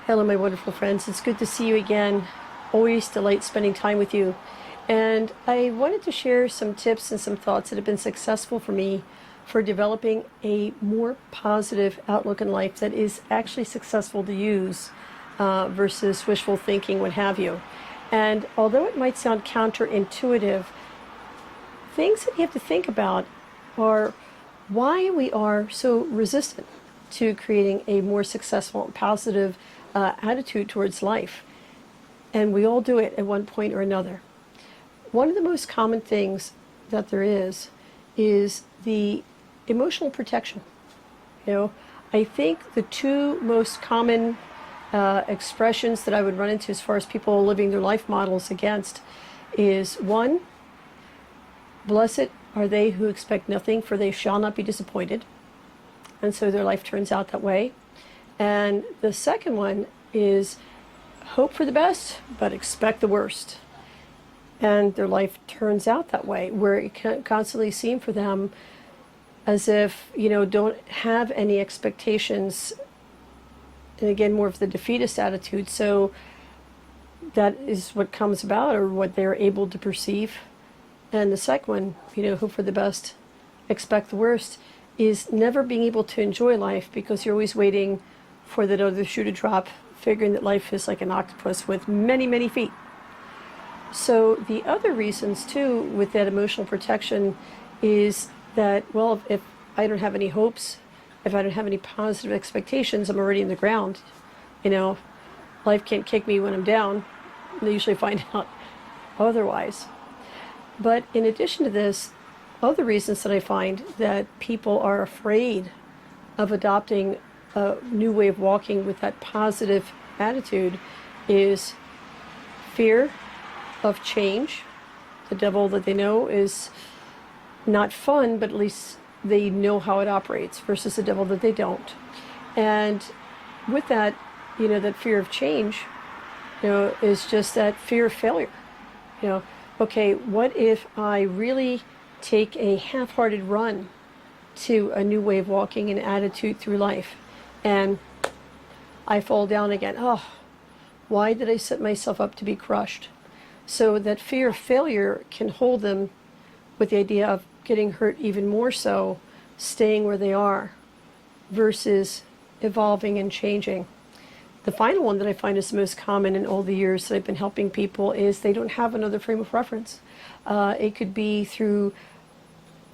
Hello, my wonderful friends. It's good to see you again. Always delight spending time with you. And I wanted to share some tips and some thoughts that have been successful for me for developing a more positive outlook in life that is actually successful to use versus wishful thinking, what have you. And although it might sound counterintuitive, things that you have to think about are why we are so resistant to creating a more successful and positive attitude towards life. And we all do it at one point or another. One of the most common things that there is the emotional protection. I think the two most common expressions that I would run into as far as people living their life models against is one, blessed are they who expect nothing, for they shall not be disappointed. And so their life turns out that way. And the second one is hope for the best, but expect the worst. And their life turns out that way, where it can constantly seem for them as if, don't have any expectations. And again, more of the defeatist attitude. So that is what comes about, or what they're able to perceive. And the second one, hope for the best, expect the worst, is never being able to enjoy life because you're always waiting for that other shoe to drop, figuring that life is like an octopus with many, many feet. So the other reasons too with that emotional protection is that, well, if I don't have any hopes, if I don't have any positive expectations, I'm already in the ground. Life can't kick me when I'm down. They usually find out otherwise. But in addition to this, other reasons that I find that people are afraid of adopting a new way of walking with that positive attitude is fear of change. The devil that they know is not fun, but at least they know how it operates, versus the devil that they don't. And with that, that fear of change, is just that fear of failure. Okay, what if I really take a half-hearted run to a new way of walking and attitude through life, and I fall down again? Oh, why did I set myself up to be crushed? So that fear of failure can hold them with the idea of getting hurt even more so, staying where they are, versus evolving and changing. The final one that I find is the most common in all the years that I've been helping people is they don't have another frame of reference. It could be through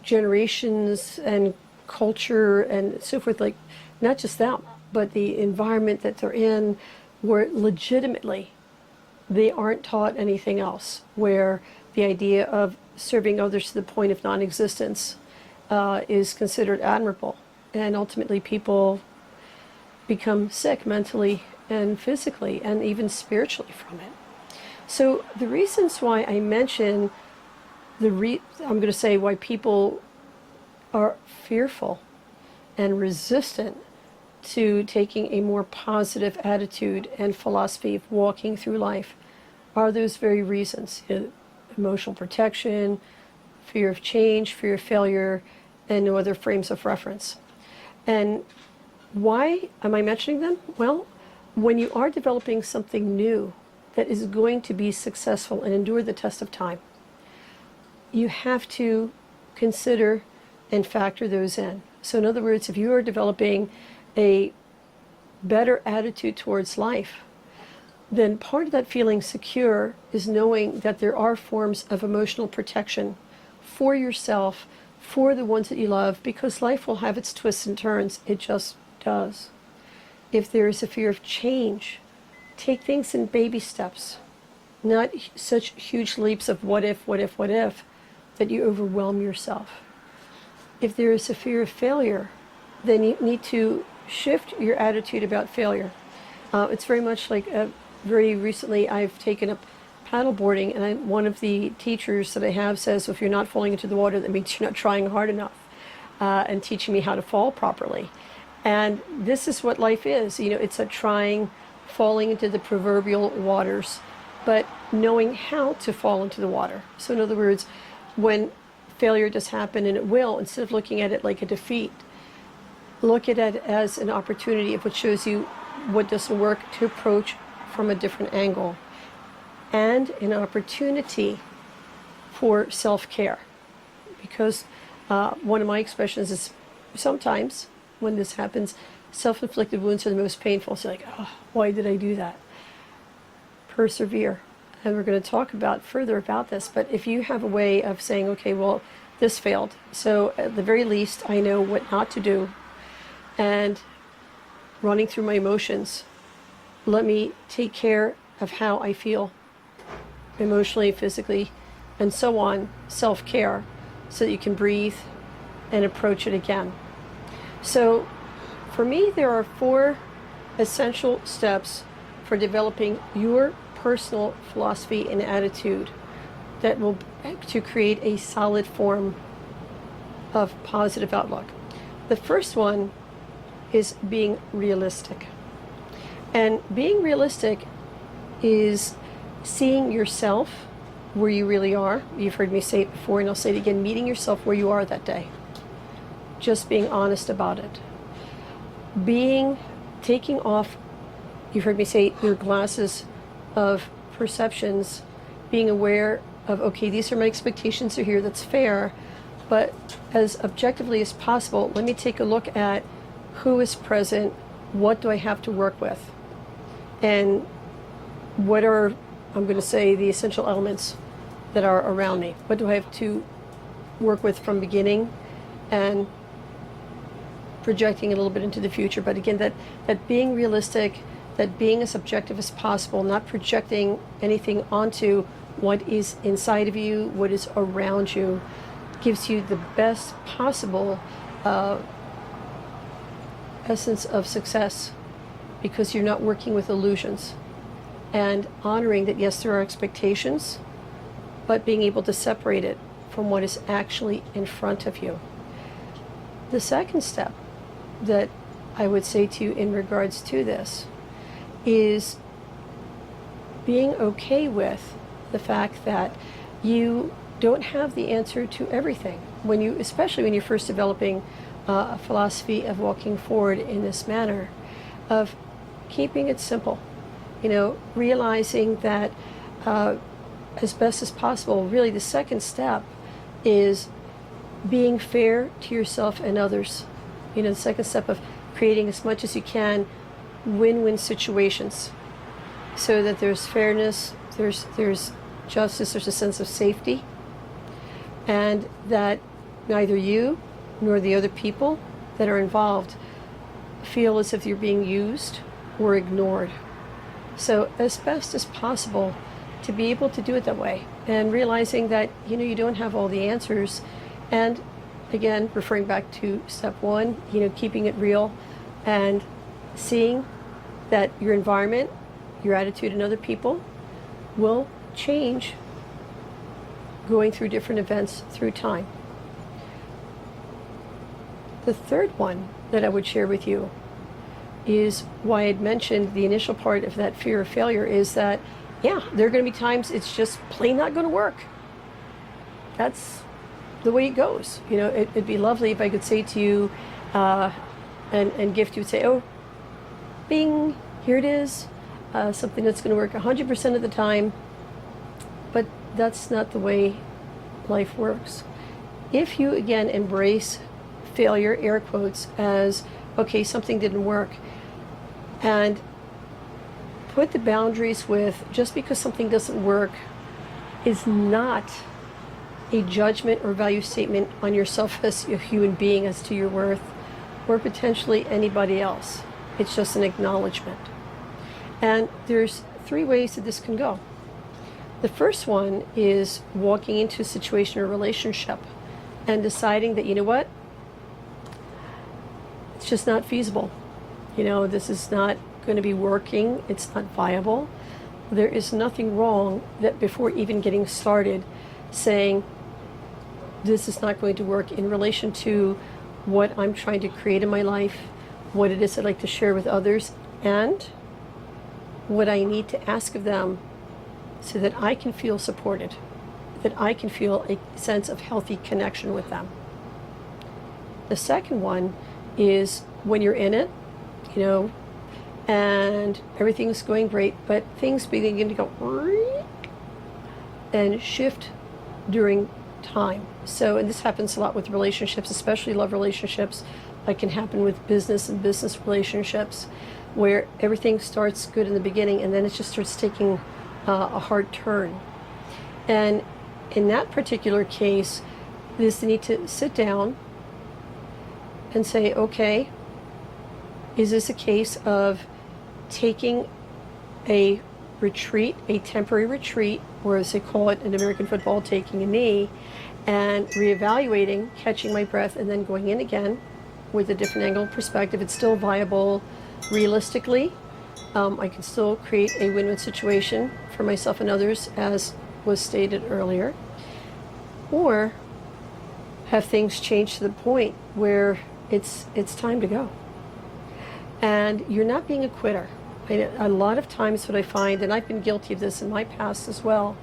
generations and culture and so forth, like not just them, but the environment that they're in, where legitimately they aren't taught anything else, where the idea of serving others to the point of non-existence is considered admirable. And ultimately people become sick mentally and physically and even spiritually from it. So the reasons why I mention I'm going to say why people are fearful and resistant to taking a more positive attitude and philosophy of walking through life are those very reasons. Emotional protection, fear of change, fear of failure, and no other frames of reference. And why am I mentioning them? Well, when you are developing something new that is going to be successful and endure the test of time, you have to consider and factor those in. So in other words, if you are developing a better attitude towards life, then part of that feeling secure is knowing that there are forms of emotional protection for yourself, for the ones that you love, because life will have its twists and turns. It just does. If there is a fear of change, take things in baby steps, not such huge leaps of what if, that you overwhelm yourself. If there is a fear of failure, then you need to shift your attitude about failure. It's very much like very recently I've taken up paddleboarding, and one of the teachers that I have says, if you're not falling into the water, that means you're not trying hard enough, and teaching me how to fall properly. And this is what life is. It's a trying, falling into the proverbial waters, but knowing how to fall into the water. So in other words, when failure does happen, and it will, instead of looking at it like a defeat, look at it as an opportunity of what shows you what doesn't work to approach from a different angle, and an opportunity for self-care. Because one of my expressions is sometimes when this happens, self-inflicted wounds are the most painful. So like, oh, why did I do that? Persevere. And we're going to talk about further about this. But if you have a way of saying, okay, well, this failed, so at the very least I know what not to do, and running through my emotions, let me take care of how I feel emotionally, physically, and so on, self-care, so that you can breathe and approach it again. So for me, there are 4 essential steps for developing your personal philosophy and attitude that will to create a solid form of positive outlook. The first one is being realistic. And being realistic is seeing yourself where you really are. You've heard me say it before, and I'll say it again, meeting yourself where you are that day. Just being honest about it. Taking off, you've heard me say, your glasses of perceptions, being aware of, okay, these are my expectations are here, that's fair, but as objectively as possible, let me take a look at who is present, what do I have to work with, and what are, I'm going to say, the essential elements that are around me. What do I have to work with from beginning, and projecting a little bit into the future. But again, that being realistic, that being as objective as possible, not projecting anything onto what is inside of you, what is around you, gives you the best possible essence of success, because you're not working with illusions, and honoring that, yes, there are expectations, but being able to separate it from what is actually in front of you. The second step that I would say to you in regards to this is being okay with the fact that you don't have the answer to everything. Especially when you're first developing a philosophy of walking forward in this manner, of keeping it simple, realizing that as best as possible, really the second step is being fair to yourself and others. The second step of creating as much as you can win-win situations, so that there's fairness, there's justice, there's a sense of safety, and that neither you nor the other people that are involved feel as if you're being used or ignored. So as best as possible to be able to do it that way, and realizing that you don't have all the answers, and again, referring back to step 1, keeping it real and seeing that your environment, your attitude, and other people will change going through different events through time. The third one that I would share with you is why I'd mentioned the initial part of that fear of failure, is that, yeah, there are going to be times it's just plain not going to work. That's the way it goes. It'd be lovely if I could say to you and gift you, would say, oh, bing, here it is, something that's going to work 100% of the time. But that's not the way life works. If you, again, embrace failure, air quotes, as, okay, something didn't work, and put the boundaries with, just because something doesn't work is not a judgment or value statement on yourself as a human being, as to your worth, or potentially anybody else. It's just an acknowledgement. And there's 3 ways that this can go. The first one is walking into a situation or relationship and deciding that, what, it's just not feasible. This is not going to be working. It's not viable. There is nothing wrong that before even getting started saying, this is not going to work in relation to what I'm trying to create in my life, what it is I'd like to share with others, and what I need to ask of them so that I can feel supported, that I can feel a sense of healthy connection with them. The second one is when you're in it, and everything's going great, but things begin to go and shift during time. So, and this happens a lot with relationships, especially love relationships. It can happen with business and business relationships, where everything starts good in the beginning and then it just starts taking a hard turn. And in that particular case, there's the need to sit down and say, okay, is this a case of taking a retreat, a temporary retreat, or as they call it in American football, taking a knee, and reevaluating, catching my breath, and then going in again with a different angle of perspective? It's still viable realistically. I can still create a win-win situation for myself and others, as was stated earlier. Or have things change to the point where it's time to go. And you're not being a quitter. A lot of times what I find, and I've been guilty of this in my past as well,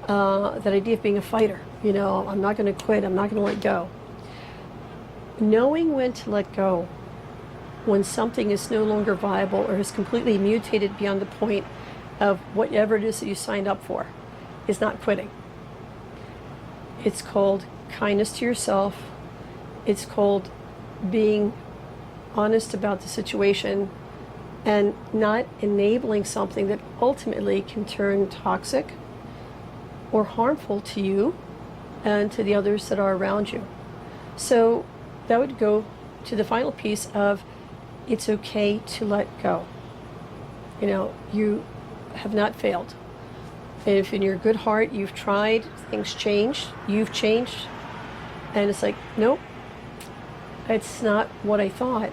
that idea of being a fighter. I'm not going to quit, I'm not going to let go. Knowing when to let go, when something is no longer viable or has completely mutated beyond the point of whatever it is that you signed up for, is not quitting. It's called kindness to yourself. It's called being honest about the situation and not enabling something that ultimately can turn toxic or harmful to you and to the others that are around you. So that would go to the final piece of it's okay to let go. You have not failed. If in your good heart you've tried, things changed, you've changed, and it's like, nope, it's not what I thought,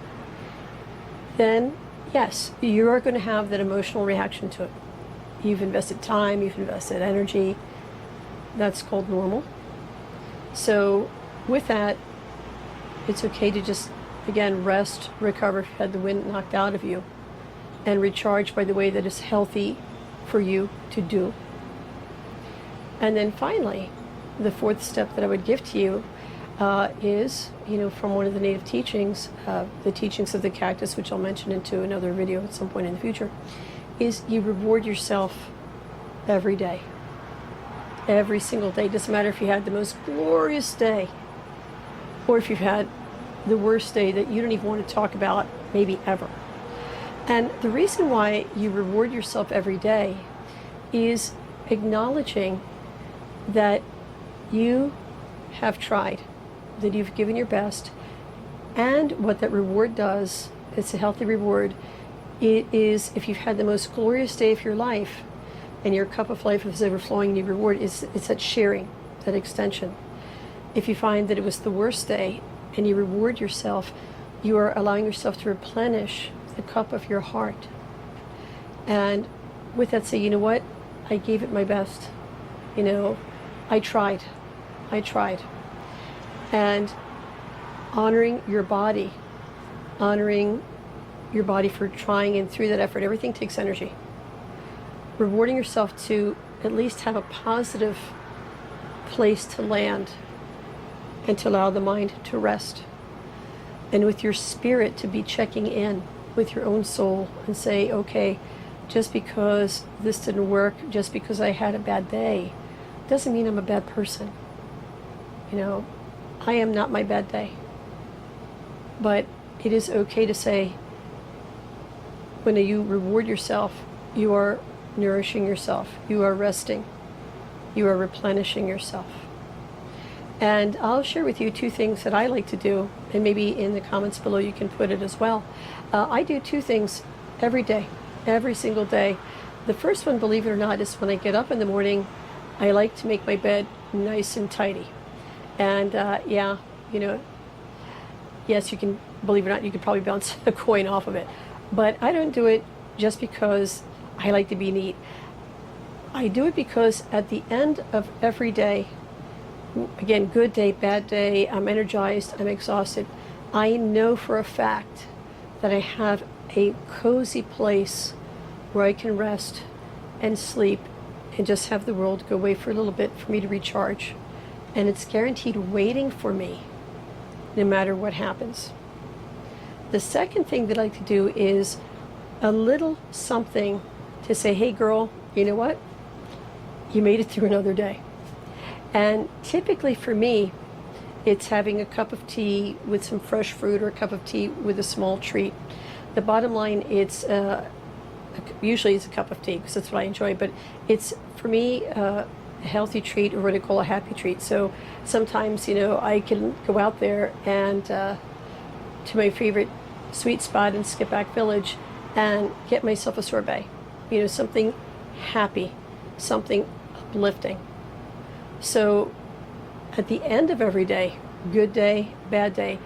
then yes, you are going to have that emotional reaction to it. You've invested time, you've invested energy. That's called normal. So with that, it's okay to just, again, rest, recover if you had the wind knocked out of you, and recharge by the way that is healthy for you to do. And then finally, the fourth step that I would give to you is, from one of the native teachings, the teachings of the cactus, which I'll mention into another video at some point in the future, is you reward yourself every day. Every single day. Doesn't matter if you had the most glorious day or if you've had the worst day that you don't even want to talk about, maybe ever. And the reason why you reward yourself every day is acknowledging that you have tried, that you've given your best, and what that reward does, it's a healthy reward. It is, if you've had the most glorious day of your life and your cup of life is overflowing and you reward, it's that sharing, that extension. If you find that it was the worst day and you reward yourself, you are allowing yourself to replenish the cup of your heart. And with that, say, you know what? I gave it my best. I tried. And honoring your body for trying, and through that effort, everything takes energy. Rewarding yourself to at least have a positive place to land and to allow the mind to rest. And with your spirit to be checking in with your own soul and say, okay, just because this didn't work, just because I had a bad day, doesn't mean I'm a bad person. I am not my bad day. But it is okay to say, when you reward yourself, you are nourishing yourself, you are resting, you are replenishing yourself. And I'll share with you two things that I like to do, and maybe in the comments below you can put it as well. I do two things every day, every single day. The first one, believe it or not, is when I get up in the morning, I like to make my bed nice and tidy. And yes, you can, believe it or not, you could probably bounce a coin off of it. But I don't do it just because I like to be neat. I do it because at the end of every day, again, good day, bad day, I'm energized, I'm exhausted, I know for a fact that I have a cozy place where I can rest and sleep and just have the world go away for a little bit for me to recharge. And it's guaranteed waiting for me no matter what happens. The second thing that I like to do is a little something to say, hey girl, you know what? You made it through another day. And typically for me, it's having a cup of tea with some fresh fruit or a cup of tea with a small treat. The bottom line, it's usually it's a cup of tea because that's what I enjoy, but it's for me a healthy treat, or what I call a happy treat. So sometimes, I can go out there and to my favorite sweet spot in Skipback Village and get myself a sorbet, something happy, something uplifting. So at the end of every day, good day, bad day,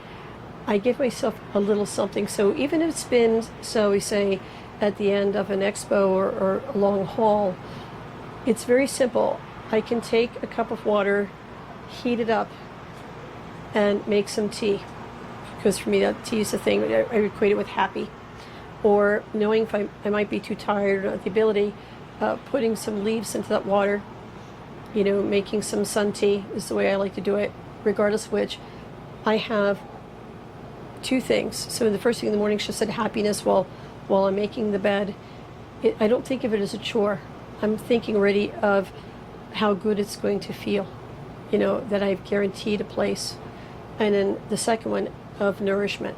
I give myself a little something. So even if it's been, so we say, at the end of an expo or a long haul, it's very simple. I can take a cup of water, heat it up, and make some tea. Because for me, that tea is the thing. I equate it with happy. Or knowing if I might be too tired or not the ability, putting some leaves into that water, making some sun tea is the way I like to do it, regardless of which. I have two things. So the first thing in the morning, she said happiness while I'm making the bed. I don't think of it as a chore. I'm thinking already of how good it's going to feel, that I've guaranteed a place. And then the second one of nourishment.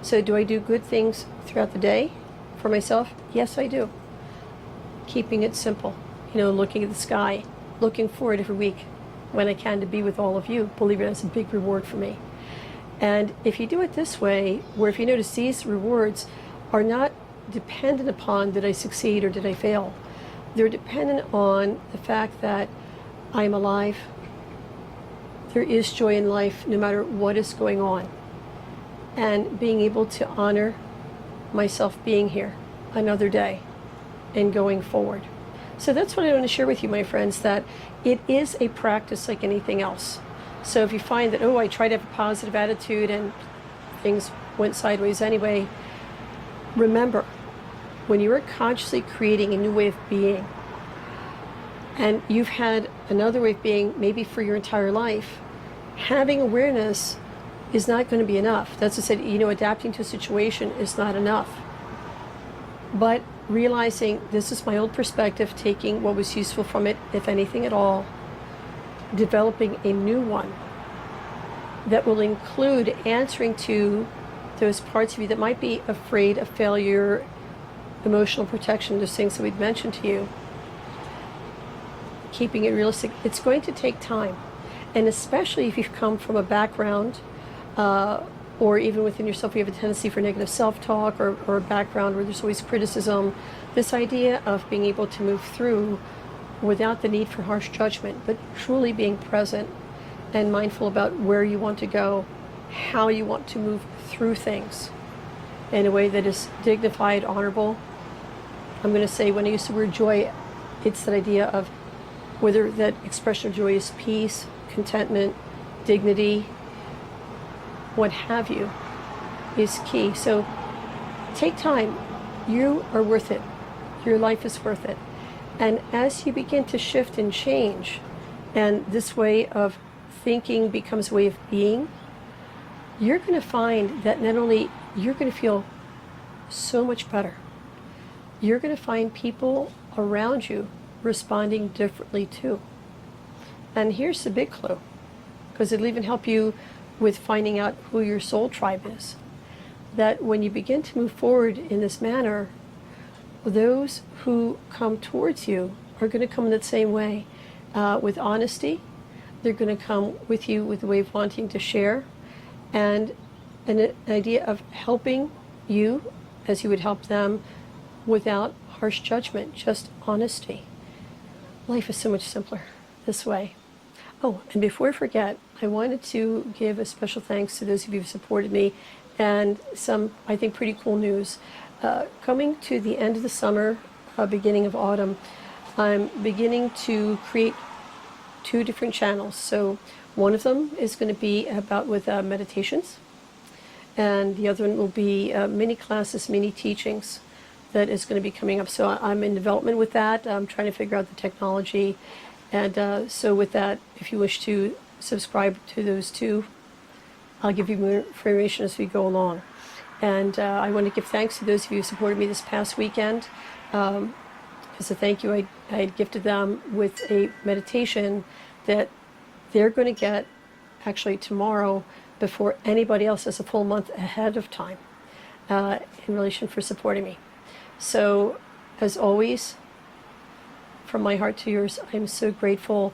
So do I do good things throughout the day for myself? Yes, I do. Keeping it simple, looking at the sky, looking forward every week when I can to be with all of you. Believe it, that's a big reward for me. And if you do it this way, where if you notice these rewards are not dependent upon did I succeed or did I fail, they're dependent on the fact that I'm alive. There is joy in life no matter what is going on. And being able to honor myself being here another day and going forward. So that's what I want to share with you, my friends, that it is a practice like anything else. So if you find that, I tried to have a positive attitude and things went sideways anyway, remember, when you are consciously creating a new way of being, and you've had another way of being maybe for your entire life, having awareness is not going to be enough. That's to say, adapting to a situation is not enough. But realizing this is my old perspective, taking what was useful from it, if anything at all, developing a new one that will include answering to those parts of you that might be afraid of failure, emotional protection, those things that we've mentioned to you. Keeping it realistic, it's going to take time. And especially if you've come from a background, or even within yourself, you have a tendency for negative self-talk or a background where there's always criticism, this idea of being able to move through without the need for harsh judgment, but truly being present and mindful about where you want to go, how you want to move through things in a way that is dignified, honorable. I'm going to say, when I use the word joy, it's that idea of whether that expression of joy is peace, contentment, dignity, what have you, is key. So take time. You are worth it. Your life is worth it. And as you begin to shift and change, and this way of thinking becomes a way of being, you're going to find that not only you're going to feel so much better, you're going to find people around you responding differently too. And here's the big clue, because it'll even help you with finding out who your soul tribe is. That when you begin to move forward in this manner, those who come towards you are going to come in that same way, with honesty. They're going to come with you with a way of wanting to share, and an idea of helping you as you would help them without harsh judgment, just honesty. Life is so much simpler this way. Oh, and before I forget, I wanted to give a special thanks to those of you who supported me, and some, I think, pretty cool news. Coming to the end of the summer, beginning of autumn, I'm beginning to create 2 different channels. So one of them is going to be about with meditations, and the other one will be mini classes, mini teachings that is going to be coming up. So I'm in development with that. I'm trying to figure out the technology. And so with that, if you wish to subscribe to those 2, I'll give you more information as we go along. And I want to give thanks to those of you who supported me this past weekend. As a thank you, I had gifted them with a meditation that they're going to get actually tomorrow before anybody else has a full month ahead of time in relation for supporting me. So, as always, from my heart to yours, I'm so grateful.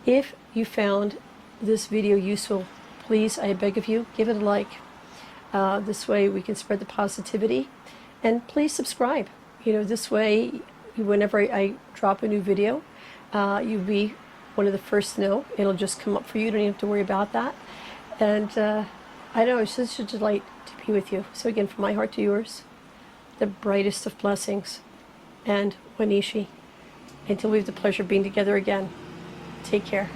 If you found this video useful, please, I beg of you, give it a like. This way we can spread the positivity. And please subscribe. This way, whenever I drop a new video, you'll be one of the first to know. It'll just come up for you. You don't even have to worry about that. And I know it's such a delight to be with you. So again, from my heart to yours, the brightest of blessings. And Wanishi, until we have the pleasure of being together again, take care.